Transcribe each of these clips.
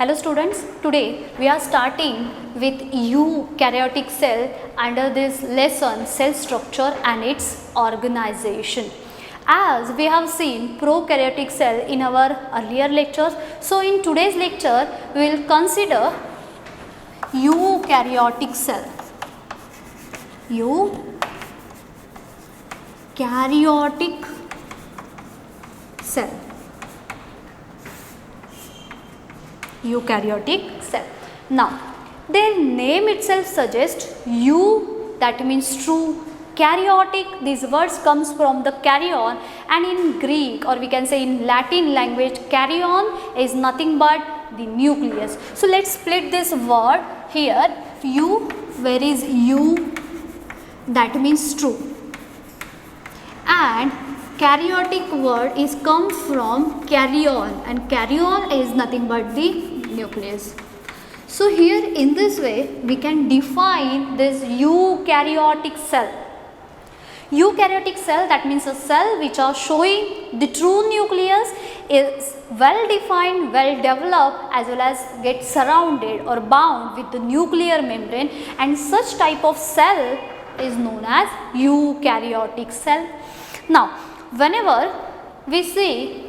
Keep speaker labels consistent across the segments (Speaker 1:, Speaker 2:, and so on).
Speaker 1: Hello students, today we are starting with eukaryotic cell under this lesson cell structure and its organization. As we have seen prokaryotic cell in our earlier lectures, so in today's lecture we will consider eukaryotic cell. Eukaryotic cell. Eukaryotic cell. Now, their name itself suggests eu, that means true, karyotic, these words comes from the karyon, and in Greek or we can say in Latin language, karyon is nothing but the nucleus. So let's split this word here. Eu, where is eu? That means true. And karyotic word is come from karyon, and karyon is nothing but the nucleus. So here in this way we can define this eukaryotic cell. Eukaryotic cell, that means a cell which are showing the true nucleus, is well defined, well developed, as well as get surrounded or bound with the nuclear membrane, and such type of cell is known as eukaryotic cell. Now, whenever we see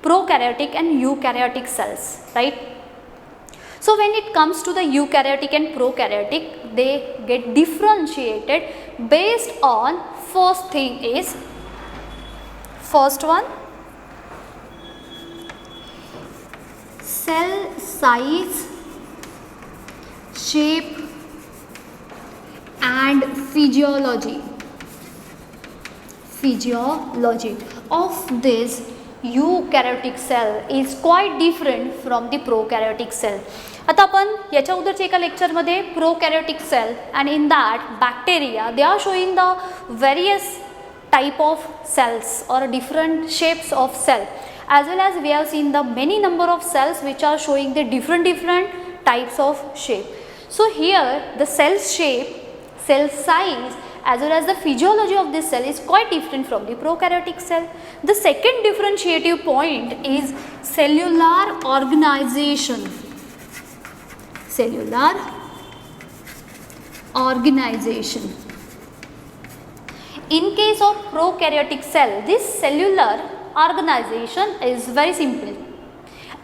Speaker 1: prokaryotic and eukaryotic cells, right? So when it comes to the eukaryotic and prokaryotic, they get differentiated based on first thing is, first one, cell size, shape and physiology of this eukaryotic cell is quite different from the prokaryotic cell. आता आपण याच्या अगोदरच्या एका लेक्चरमध्ये प्रोकॅरियोटिक cell and in that bacteria they are showing the various type of cells or different shapes of cell, as well as we have seen the many number of cells which are showing the different types of shape. So here the cell shape, cell size as well as the physiology of this cell is quite different from the prokaryotic cell. The second differentiative point is cellular organization. Cellular organization. In case of prokaryotic cell, this cellular organization is very simple.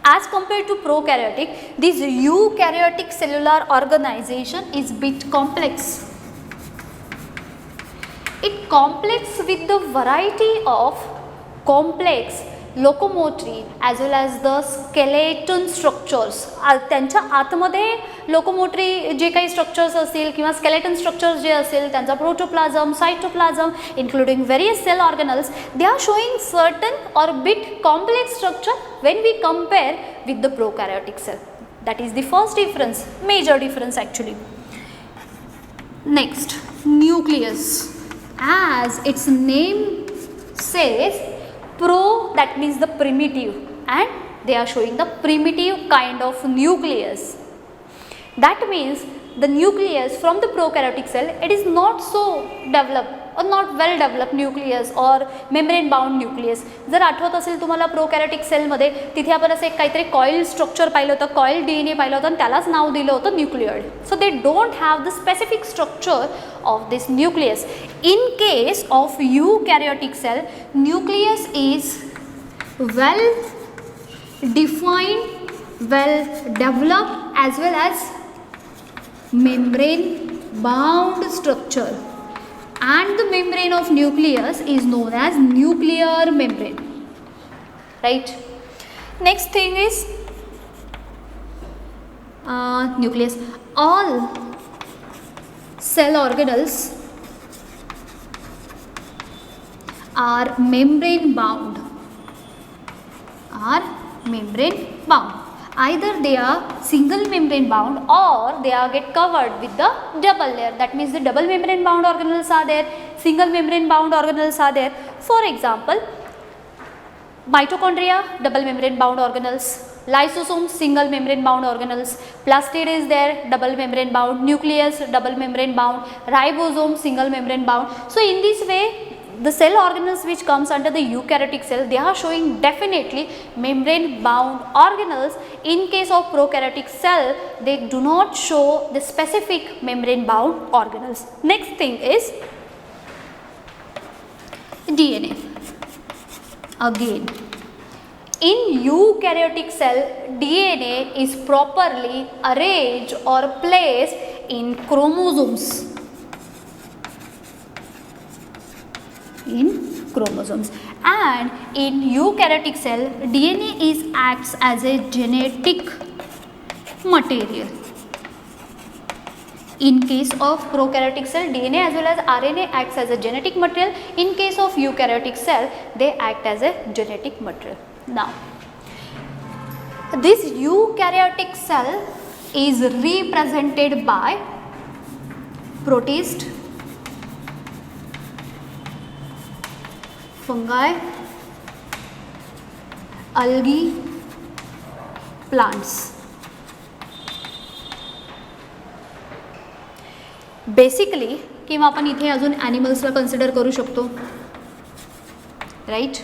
Speaker 1: As compared to prokaryotic, this eukaryotic cellular organization is bit complex. It complex with the variety of complex locomotory as well as the skeleton structures. त्यांच्या आतमध्ये locomotory जे काही structures असतील किंवा skeleton structures जे असेल त्यांचा प्रोटोप्लाझम, cytoplasm including various cell organelles, they are showing certain or bit complex structure when we compare with the prokaryotic cell. That is the first difference, major difference actually. Next, nucleus. As its name says, pro, that means the primitive, and they are showing the primitive kind of nucleus. That means the nucleus from the prokaryotic cell, it is not so developed or not well developed nucleus or membrane bound nucleus. जर आठवत असेल तुम्हाला प्रोकॅरियोटिक सेलमध्ये तिथे आपण असे काहीतरी coil structure पाहिलं होतं, कॉईल DNA पाहिलं होतं आणि त्यालाच नाव दिलं होतं nucleoid. So they don't have the specific structure of this nucleus. In case of eukaryotic cell, nucleus is well defined, well developed as well as membrane bound structure, and the membrane of nucleus is known as nuclear membrane, right? Next thing is nucleus. All cell organelles are membrane bound, either they are single membrane bound or they are get covered with the double layer. That means the double membrane bound organelles are there, single membrane bound organelles are there. For example, mitochondria, double membrane bound organelles, lysosome, single membrane bound organelles, plastid is there, double membrane bound, nucleus, double membrane bound, ribosome, single membrane bound. So in this way the cell organelles which comes under the eukaryotic cell, they are showing definitely membrane bound organelles. In case of prokaryotic cell, they do not show the specific membrane bound organelles. Next thing is DNA. Again, in eukaryotic cell, DNA is properly arranged or placed in chromosomes. And in eukaryotic cell, DNA acts as a genetic material. In case of prokaryotic cell, DNA as well as RNA acts as a genetic material. In case of eukaryotic cell, they act as a genetic material. Now, this eukaryotic cell is represented by protist, fungi, algae, plants. Basically किंवा आपण इथे अजून ॲनिमल्सला consider करू शकतो, right.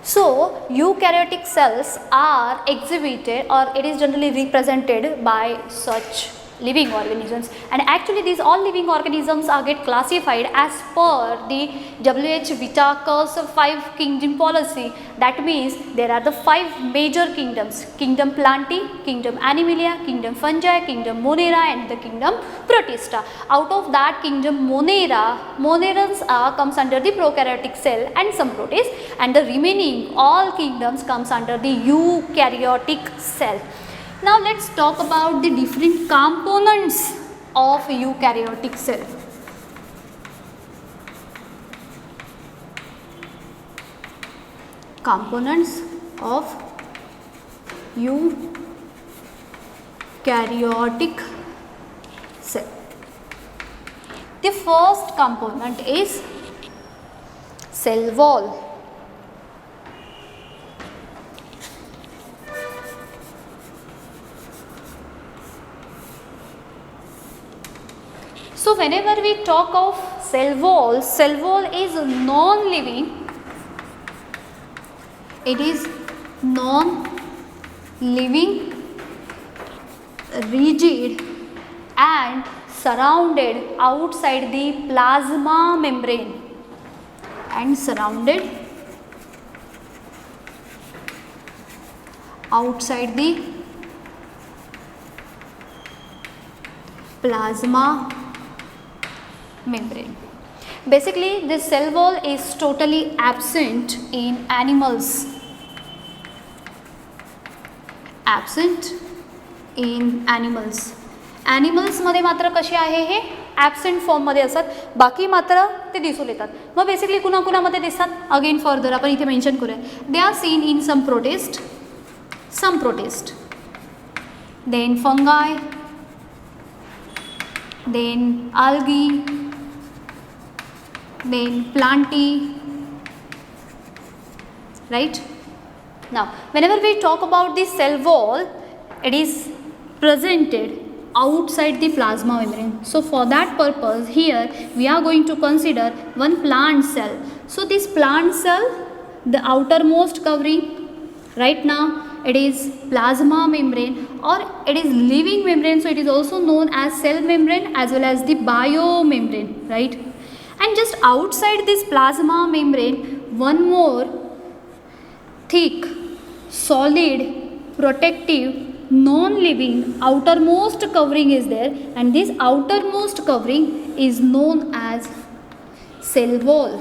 Speaker 1: So eukaryotic cells are exhibited, or it is generally represented by such living organisms, and actually these all living organisms are get classified as per the W.H. Whitaker's 5 kingdom policy. That means there are the 5 major kingdoms: kingdom Plantae, kingdom Animalia, kingdom Fungi, kingdom Monera, and the kingdom Protista. Out of that kingdom Monerans comes under the prokaryotic cell and some protists, and the remaining all kingdoms comes under the eukaryotic cell. Now let's talk about the different components of eukaryotic cell. Components of eukaryotic cell. The first component is cell wall. So whenever we talk of cell wall is non-living. It is non-living, rigid, and surrounded outside the plasma membrane, and surrounded outside the plasma membrane. Basically, this cell wall is totally absent in animals. Animals मध्ये मात्र कशी आहे हे absent फॉर्ममध्ये असतात, बाकी मात्र ते दिसून येतात. मग बेसिकली कुणाकुणामध्ये दिसतात, अगेन फर्दर आपण इथे मेन्शन करूया. They are seen in some protist, then fungi, then algae, then Plantae, right? Now whenever we talk about the cell wall, it is presented outside the plasma membrane. So for that purpose here we are going to consider one plant cell. So this plant cell, the outermost covering, right now it is plasma membrane, or it is living membrane, so it is also known as cell membrane as well as the biomembrane, right? And just outside this plasma membrane, one more thick, solid, protective, non-living outermost covering is there, and this outermost covering is known as cell wall.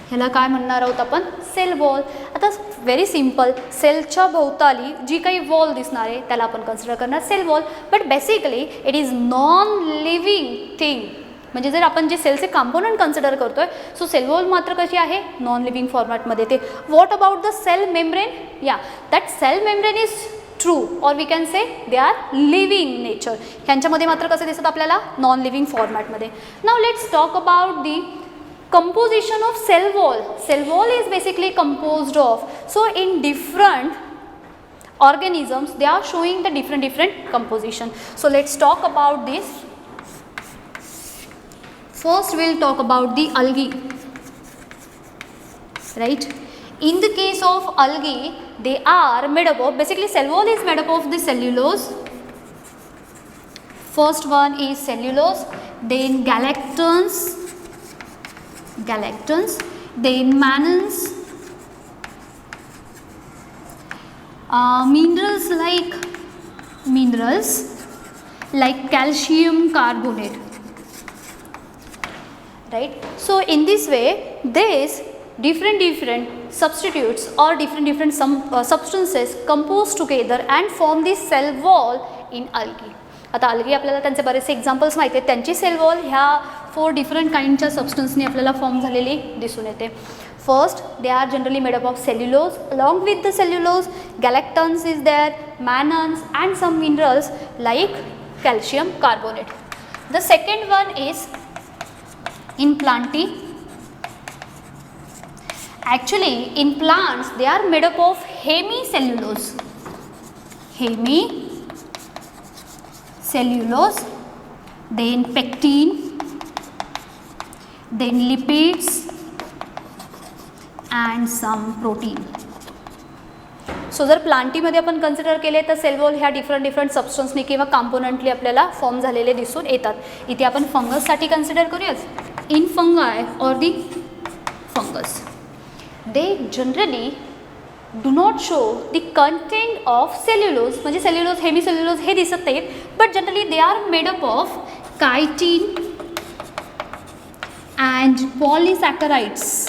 Speaker 1: ह्याला काय म्हणणार आहोत आपण, cell wall. आता very simple, सेलच्या भोवताली जी काही wall दिसणार आहे त्याला आपण कन्सिडर करणार cell wall. But basically it is non living thing. म्हणजे जर आपण जे सेलचे कंपोनंट कन्सिडर करतोय, सो सेल वॉल मात्र कशी आहे, नॉन लिव्हिंग फॉर्मॅटमध्ये येते. What about the cell membrane? Yeah, that cell membrane is true, और we can say they are living nature. ह्यांच्यामध्ये मात्र कसे दिसतात आपल्याला, नॉन लिव्हिंग फॉर्मॅटमध्ये. Now let's talk about the composition of cell wall. Cell wall is basically composed of, so in different organisms they are showing the different composition. So let's talk about this. First we'll talk about the algae, right? In the case of algae, they are made up of, basically cell wall is made up of the cellulose. First one is cellulose, then galactons, then mannans, minerals like calcium carbonate, right? So in this way, these different substitutes or different substances compose together and form the cell wall in algae. आता algae आपल्याला त्यांचे बरेचसे examples माहिती आहेत, त्यांची cell wall ह्या 4 different काइंडच्या सबस्टन्सनी आपल्याला form झालेली दिसून येते. First, they are generally made up of cellulose. Along with the cellulose, galactons is there, mannans and some minerals like calcium carbonate. The second one is in plantae. Actually in plants they are made up of hemicellulose, then pectin, then lipids and some protein. सो जर प्लांटीमध्ये आपण consider केले तर cell wall ह्या different सबस्टन्सनी किंवा कॉम्पोनंटली आपल्याला form झालेले दिसून येतात. इथे आपण फंगससाठी कन्सिडर करूयाच. इन फंगाय और the fungus, they generally do not show the content of cellulose, म्हणजे सेल्युलोज हेमिसेल्युलोज हे दिसत नाहीत, but generally they are made up of chitin and polysaccharides.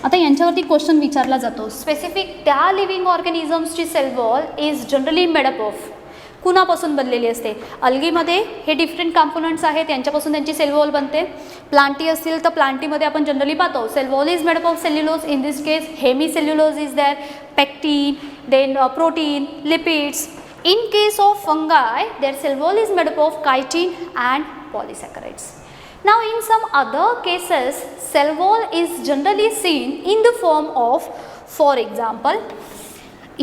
Speaker 1: आता यांच्यावरती क्वेश्चन विचारला जातो, स्पेसिफिक त्या लिव्हिंग ऑर्गॅनिझम्सची cell wall is generally made up of, कुणापासून बनलेली असते. अल्गीमध्ये हे डिफरंट कॉम्पोनंट्स आहेत, यांच्यापासून त्यांची सेल वॉल बनते. प्लांटी असतील तर प्लांटीमध्ये आपण जनरली पाहतो cell wall is made up of cellulose. In this case hemicellulose is there, pectin, then protein, lipids. In case of fungi their cell wall is made up of chitin and polysaccharides. Now in some other cases cell wall is generally seen in the form of, for example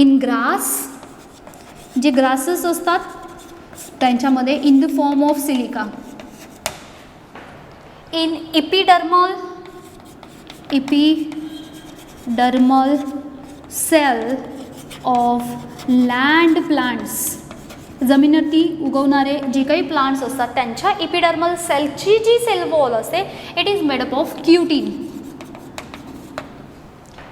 Speaker 1: in grass, J grasses असतात त्यांच्यामध्ये in the form of silica. In epidermal cell of land plants, जमिनीवरती उगवणारे जे काही plants असतात त्यांच्या epidermal सेलची जी cell wall असते it is made up of cutin,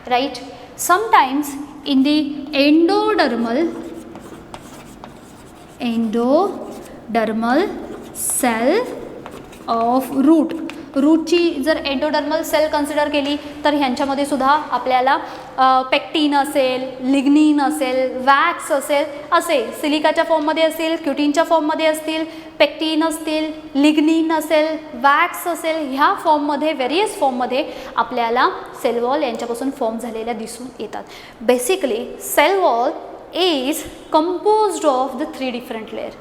Speaker 1: right. Sometimes in the endodermal cell of रूटची जर एंडोडर्मल सेल कन्सिडर केली तर ह्यांच्यामध्ये सुद्धा आपल्याला पेक्टिन असेल, लिग्निन असेल, वॅक्स असेल, असे सिलिकाच्या फॉर्ममध्ये असतील, क्युटीनच्या फॉर्ममध्ये असतील, पेक्टिन असतील, लिग्निन असेल, वॅक्स असेल, ह्या फॉर्ममध्ये व्हेरियस फॉर्ममध्ये आपल्याला सेल वॉल यांच्यापासून फॉर्म झालेल्या दिसून येतात. Basically cell wall is composed of the 3 different layer.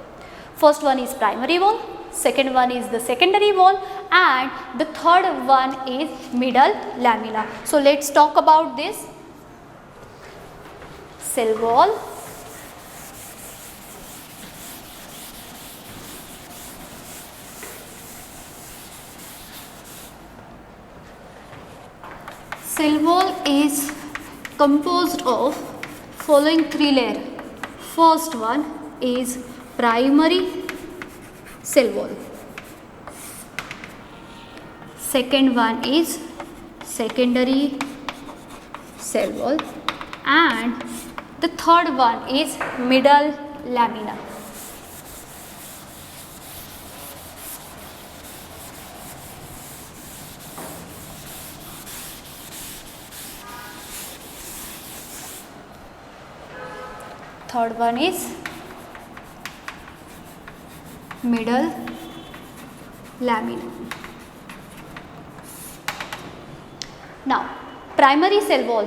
Speaker 1: First one is primary wall, second one is the secondary wall and the third one is middle lamina. So let's talk about this cell wall. Cell wall is composed of following 3 layers. First one is primary cell wall, second one is secondary cell wall and the third one is middle lamina. Third one is middle lamina. Now primary cell wall,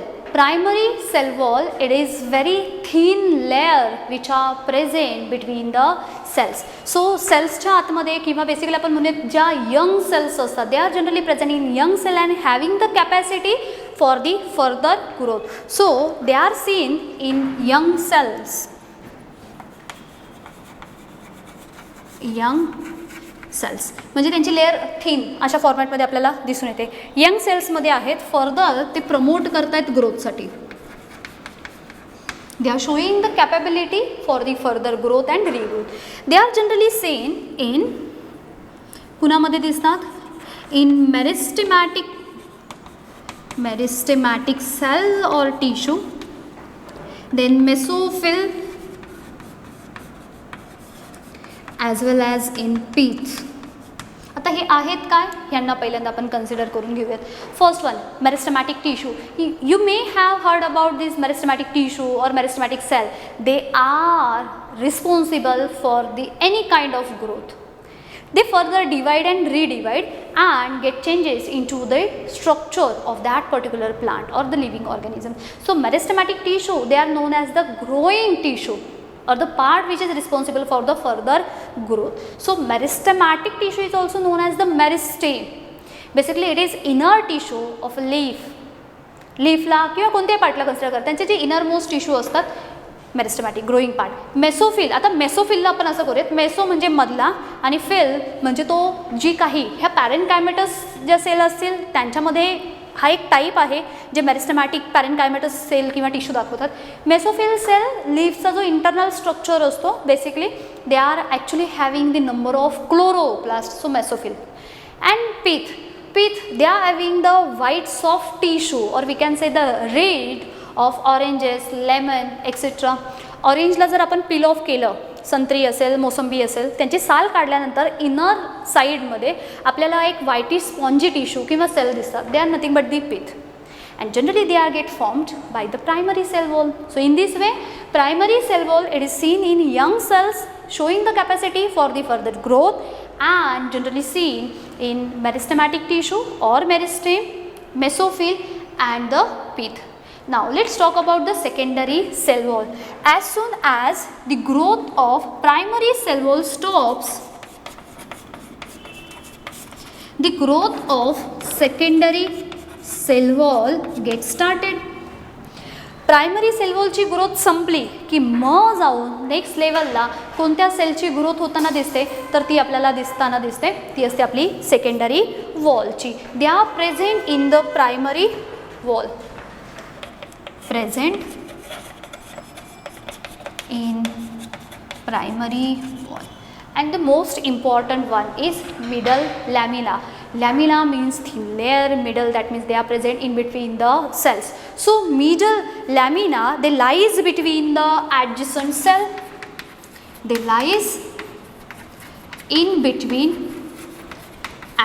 Speaker 1: it is very thin layer which are present between the cells. So cellsच्या आतमध्ये किंवा basically आपण म्हणूया ज्या young sales असतात they are generally present in young cell and having the capacity for the further growth. So they are seen in young cells, म्हणजे त्यांची layer thin अशा फॉर्मॅटमध्ये आपल्याला दिसून येते. यंग सेल्समध्ये आहेत, फर्दर ते प्रमोट करतायत ग्रोथसाठी. They are showing the capability for the further growth and regrowth. They are generally seen in कुणामध्ये दिसतात, in meristematic cell or tissue, then mesophyll as well as in pith. आता हे आहेत काय, यांना पहिल्यांदा आपण कन्सिडर करून घेऊयात. First one, meristematic tissue. You may have heard about this meristematic tissue और meristematic cell. They are responsible for the any kind of growth. They further divide and redivide and get changes into the structure of that particular plant or the living organism. So meristematic tissue, they are known as the growing tissue or the part which is responsible for the further growth. So meristematic tissue is also known as the meristeme. Basically it is inner tissue of a leaf. लीफला किंवा कोणत्याही पार्टला consider करतात, त्यांचे जे innermost tissue असतात मेरिस्टेमॅटिक growing part. Mesophyll, आता मेसोफिलला आपण असं करूयात, meso म्हणजे मधला आणि फिल म्हणजे तो जी काही ह्या पॅरेनकायमेटस ज्या सेल असतील त्यांच्यामध्ये हा एक टाईप आहे जे मेरिस्टेमॅटिक पॅरेनकायमेटस सेल किंवा टिश्यू दाखवतात. मेसोफिल सेल लीफचा जो इंटरनल स्ट्रक्चर असतो basically they are actually having the number of chloroplast, so mesophyll. And pith they are having the white soft tissue or we can say the red of oranges, lemon etc. ऑरेंजला जर आपण पील of केलं, संत्री असेल, मोसंबी असेल, त्यांची साल काढल्यानंतर inner साईडमध्ये आपल्याला एक व्हाईटी स्पॉन्जी टिश्यू किंवा सेल दिसतात. They are nothing but the pith and generally they are get formed by the primary cell wall. So in this way primary cell wall it is seen in young cells showing the capacity for the further growth and generally seen in meristematic tissue or meristeme, mesophyll and the pith. Now let's talk about the secondary cell wall. As soon as the growth of primary cell wall stops, the growth of secondary cell wall gets started. Primary cell वॉलची growth संपली की मग जाऊन next लेवलला कोणत्या सेलची growth होताना दिसते, तर ती आपल्याला दिसते ती असते आपली सेकंडरी वॉलची. They are present in the primary wall, present in primary wall. And the most important one is middle lamina. Lamina means thin layer, middle that means they are present in between the cells. So middle lamina, they lies between the adjacent cell. They lies in between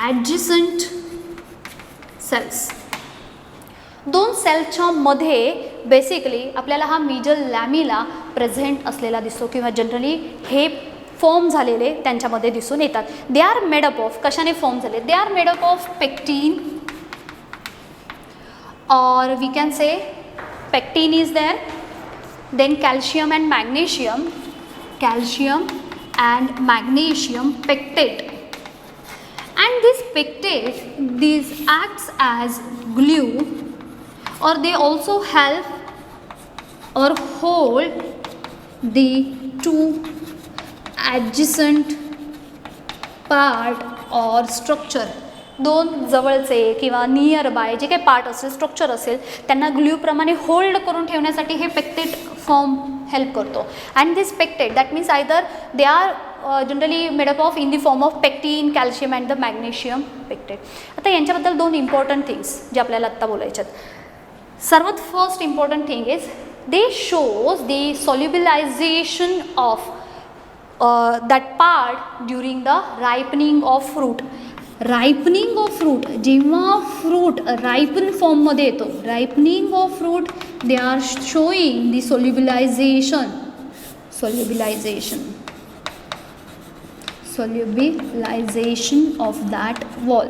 Speaker 1: adjacent cells. दोन सेलच्या मध्ये basically आपल्याला हा middle lamina present असलेला दिसतो किंवा generally हे form झालेले त्यांच्यामध्ये दिसून येतात. दे आर मेडअप ऑफ, कशाने फॉर्म झाले, they are made up of pectin और we can say pectin is there, then calcium and magnesium, calcium and magnesium pectate. And this pectate, these acts as glue or they also help or hold the two adjacent part or structure. दोन जवळचे किंवा near by J काही part असेल, structure असेल, त्यांना ग्ल्यूप्रमाणे hold करून ठेवण्यासाठी हे पेक्टेट फॉर्म हेल्प करतो. And this pectate that means either they are generally made up of in the form of pectin, calcium and the magnesium pectate. आता यांच्याबद्दल दोन इम्पॉर्टंट थिंग्स जे आपल्याला आत्ता बोलायच्यात. सर्वात first important thing is they shows the solubilization of that part during the ripening of fruit. Ripening of fruit, जेव्हा fruit ripen फॉर्ममध्ये येतो, ripening of fruit they are showing the solubilization of that wall.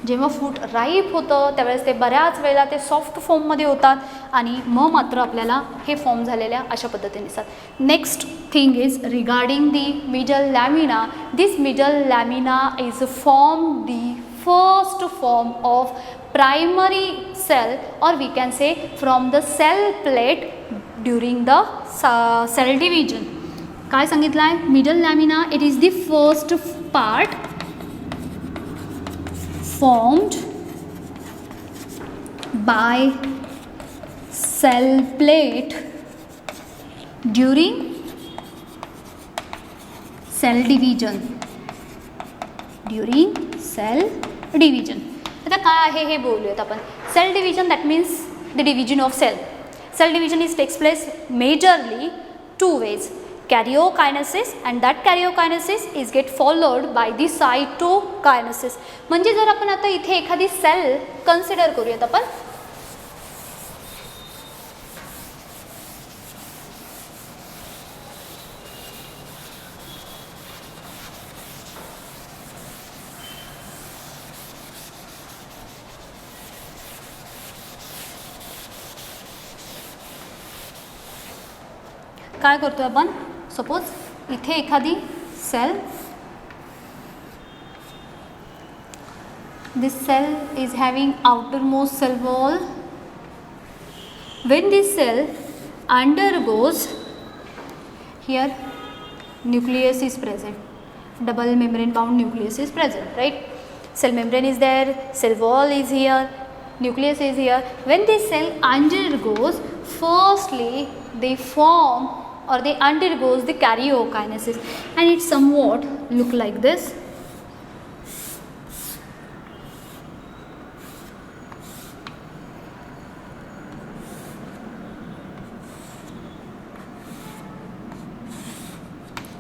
Speaker 1: जेव्हा fruit ripe होतं त्यावेळेस ते बऱ्याच वेळेला ते सॉफ्ट फॉर्ममध्ये होतात आणि मग मात्र आपल्याला हे फॉर्म झालेल्या अशा पद्धतीने दिसतात. Next thing is regarding the middle lamina. This middle lamina is form the first form of primary cell और we can say from the cell plate during the cell division. काय सांगितलं आहे, middle lamina it is the first part formed by cell plate during cell division. During cell division. आता काय आहे हे बोलूयात आपण. Cell division that means the division of cell. Cell division is takes place majorly two ways, karyokinesis and that karyokinesis is get followed by the cytokinesis. म्हणजे जर आपण आता इथे एखादी सेल कन्सिडर करूयात आपण. काय करतोय आपण, सपोज इथे एखादी cell, this cell is having outermost cell wall. When this cell undergoes, here nucleus is present, double membrane bound nucleus is present, right? Cell membrane is there, cell wall is here, nucleus is here. When this cell undergoes, firstly they form or they undergoes the karyokinesis, and it somewhat look like this.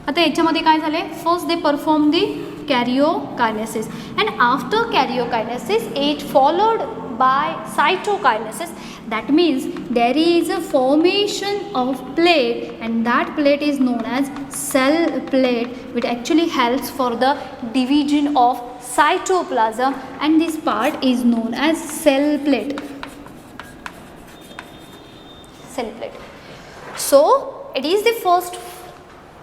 Speaker 1: आता याच्यामध्ये काय झाले, first they perform the कॅरिओकायनेसिस and after कॅरिओकायनेसिस it followed by cytokinesis. That means there is a formation of plate, and that plate is known as cell plate, which actually helps for the division of cytoplasm, and this part is known as cell plate. Cell plate. So it is the first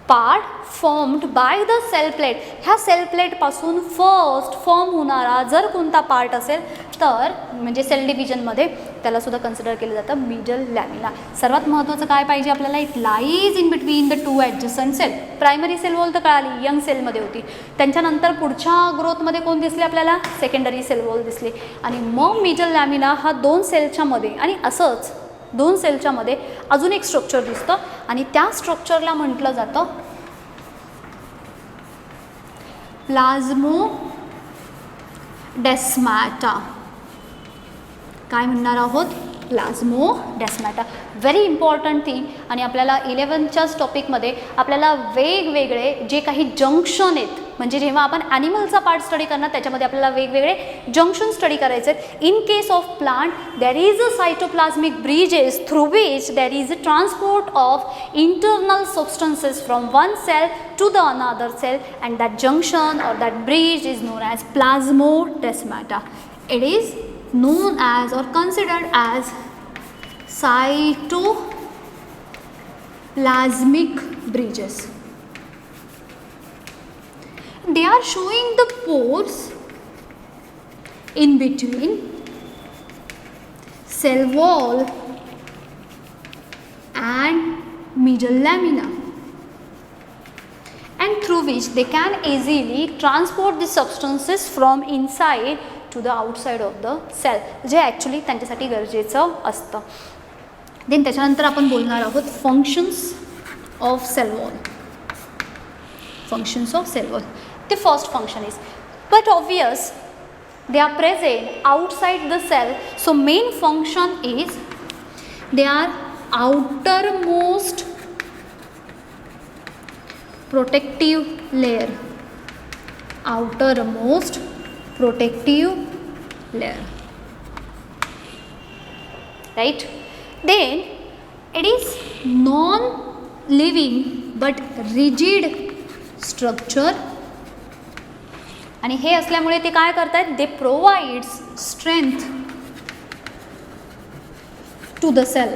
Speaker 1: part formed by the cell plate. ह्या cell plate पासून first form होणारा जर कोणता part असेल तर म्हणजे cell डिव्हिजनमध्ये त्याला सुद्धा कन्सिडर केलं जातं मिडल लॅमिना. सर्वात महत्त्वाचं काय पाहिजे आपल्याला, it lies in between the two adjacent cell. Primary cell wall तर कळाली, यंग सेलमध्ये होती. त्यांच्यानंतर पुढच्या ग्रोथमध्ये कोण दिसले आपल्याला, सेकंडरी सेल वॉल दिसले, आणि मग मिडल लॅमिना हा दोन सेलच्या मध्ये, आणि असंच दोन सेलच्या मध्ये अजून एक स्ट्रक्चर दिसतं, आणि त्या स्ट्रक्चरला म्हटलं जातं प्लाझ्मोडेस्माटा. काय म्हणणार आहोत, प्लाझ्मोडेस्माटा. Very important thing. आणि आपल्याला 11च्याच टॉपिकमध्ये आपल्याला वेगवेगळे जे काही जंक्शन आहेत, म्हणजे जेव्हा आपण ॲनिमलचा पार्ट स्टडी करणार त्याच्यामध्ये आपल्याला वेगवेगळे जंक्शन स्टडी करायचे आहेत. In case of plant there is a cytoplasmic bridges through which there is a transport of internal substances from one cell to the another cell, and that junction or that bridge is known as plasmodesmata. It is known as or considered as cytoplasmic bridges. They are showing the pores in between cell wall and middle lamina, and through which they can easily transport the substances from inside to the outside of the cell, जे actually त्यांच्यासाठी गरजेचं असतं. Then त्याच्यानंतर आपण बोलणार आहोत functions of cell wall. Functions of cell wall. The first function is, but obvious they are present outside the cell, so main function is they are outermost protective layer. Outermost protective layer, right? Then it is non-living but rigid structure, आणि हे असल्यामुळे ते काय करतात, they provides strength to the cell.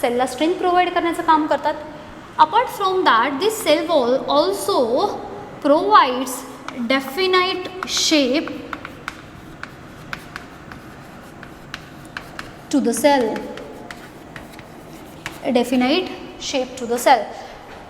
Speaker 1: सेलला strength provide करण्याचं काम करतात. Apart from that this cell wall also provides definite shape to the cell. A definite shape to the cell.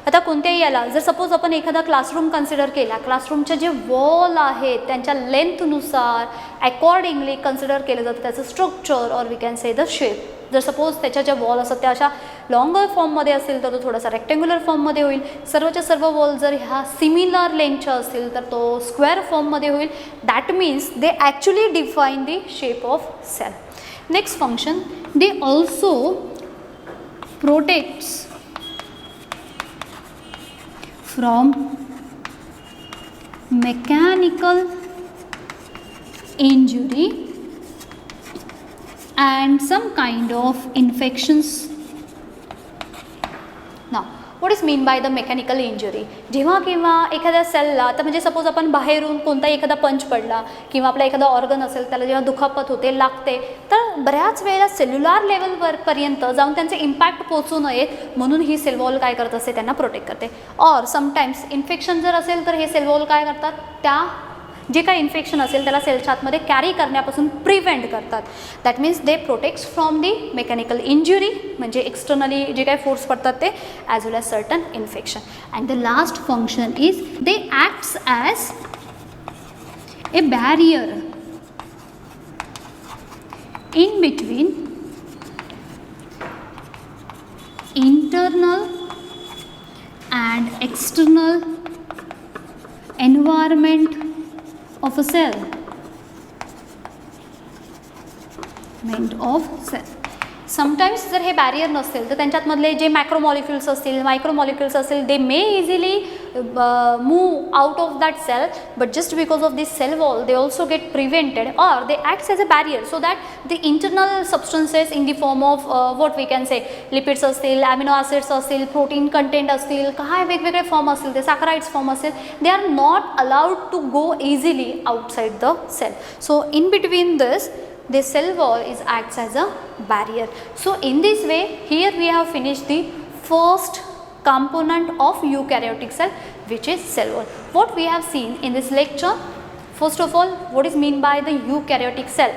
Speaker 1: आता कोणत्याही याला जर सपोज आपण एखादा क्लासरूम कन्सिडर केला, क्लासरूमचे जे वॉल आहेत त्यांच्या लेंथनुसार अकॉर्डिंगली कन्सिडर केलं जातं त्याचं structure or we can say the shape. जर सपोज त्याच्या ज्या वॉल असतात त्या अशा लॉंगर फॉर्ममध्ये असेल तर तो थोडासा रेक्टँग्युलर फॉर्ममध्ये होईल. सर्वच्या सर्व वॉल जर ह्या सिमिलर लेंथच्या असतील तर तो स्क्वेअर फॉर्ममध्ये होईल. That means they actually define the shape of cell. Next function, they also protects from mechanical injury and some kind of infections. Now what is mean by the mechanical injury? जेव्हा किंवा एखाद्या सेलला, आता म्हणजे suppose आपण बाहेरून कोणताही एखादा पंच पडला किंवा आपला एखादा ऑर्गन असेल त्याला जेव्हा दुखापत होते, लागते, तर बऱ्याच वेळेला सेल्युलर लेवलपर्यंत जाऊन त्यांचे इम्पॅक्ट पोचू नयेत म्हणून ही सेल वॉल काय करत असते, त्यांना प्रोटेक्ट करते. ऑर समटाईम्स इन्फेक्शन जर असेल तर हे सेल वॉल काय करतात, त्या जे काही इन्फेक्शन असेल त्याला सेलच्या आतमध्ये कॅरी करण्यापासून प्रिव्हेंट करतात. That means they protects from the mechanical injury, म्हणजे एक्सटर्नली जे काही फोर्स पडतात ते, as well as certain infection. And the last function is they acts as A barrier in between internal and external environment of a cell. Sometimes जर हे barrier नसतील तर त्यांच्यातमधले जे मॅक्रोमॉलिक्युल्स असतील, micromolecules असतील, they may easily move out of that cell, but just because of this cell wall they also get prevented or they acts as a barrier so that the internal substances in the form of what we can say lipids असतील, amino acids असतील, protein content असतील, काय वेगवेगळे form असतील, ते saccharides form असतील, they are not allowed to go easily outside the cell. So in between this the cell wall acts as a barrier. So in this way here we have finished the first component of eukaryotic cell, which is cell wall. What we have seen in this lecture, first of all, what is mean by the eukaryotic cell?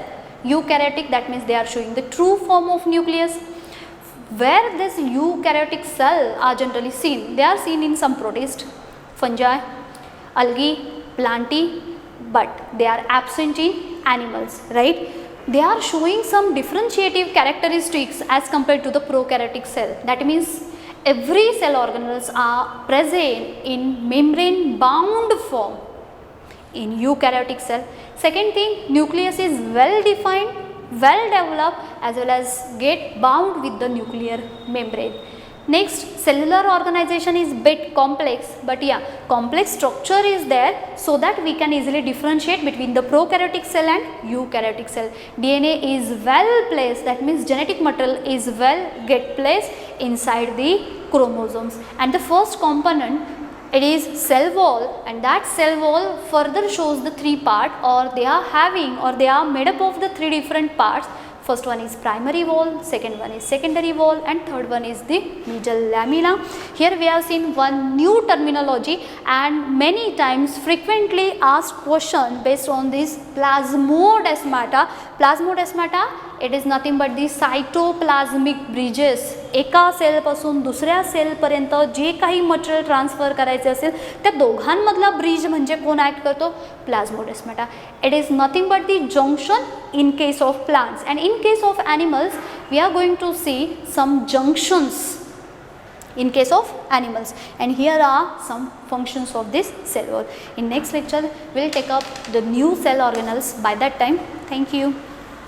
Speaker 1: Eukaryotic, that means they are showing the true form of nucleus. Where this eukaryotic cell are generally seen, they are seen in some protist, fungi, algae, plantae, but they are absent in animals, right? They are showing some differentiative characteristics as compared to the prokaryotic cell. That means every cell organelles are present in membrane bound form in eukaryotic cell. Second thing, nucleus is well defined, well developed, as well as get bound with the nuclear membrane. Next, cellular organization is bit complex, but yeah, complex structure is there so that we can easily differentiate between the prokaryotic cell and eukaryotic cell. DNA is well placed, that means genetic material is well get placed inside the chromosomes. And the first component, it is cell wall, and that cell wall further shows the three part, or they are having, or they are made up of the three different parts. First one is primary wall, second one is secondary wall, and third one is the medial lamina. Here we have seen one new terminology and many times frequently asked question based on this plasmodesmata. Plasmodesmata, it is nothing but the cytoplasmic bridges. एका सेलपासून दुसऱ्या सेलपर्यंत जे काही material transfer करायचे असेल त्या दोघांमधला bridge म्हणजे कोण act करतो? Plasmodesmata. It is nothing but the junction in case of plants, and in case of animals we are going to see some junctions in case of animals, and here are some functions of this cell wall. In next lecture we will take up the new cell organelles. By that time, thank you.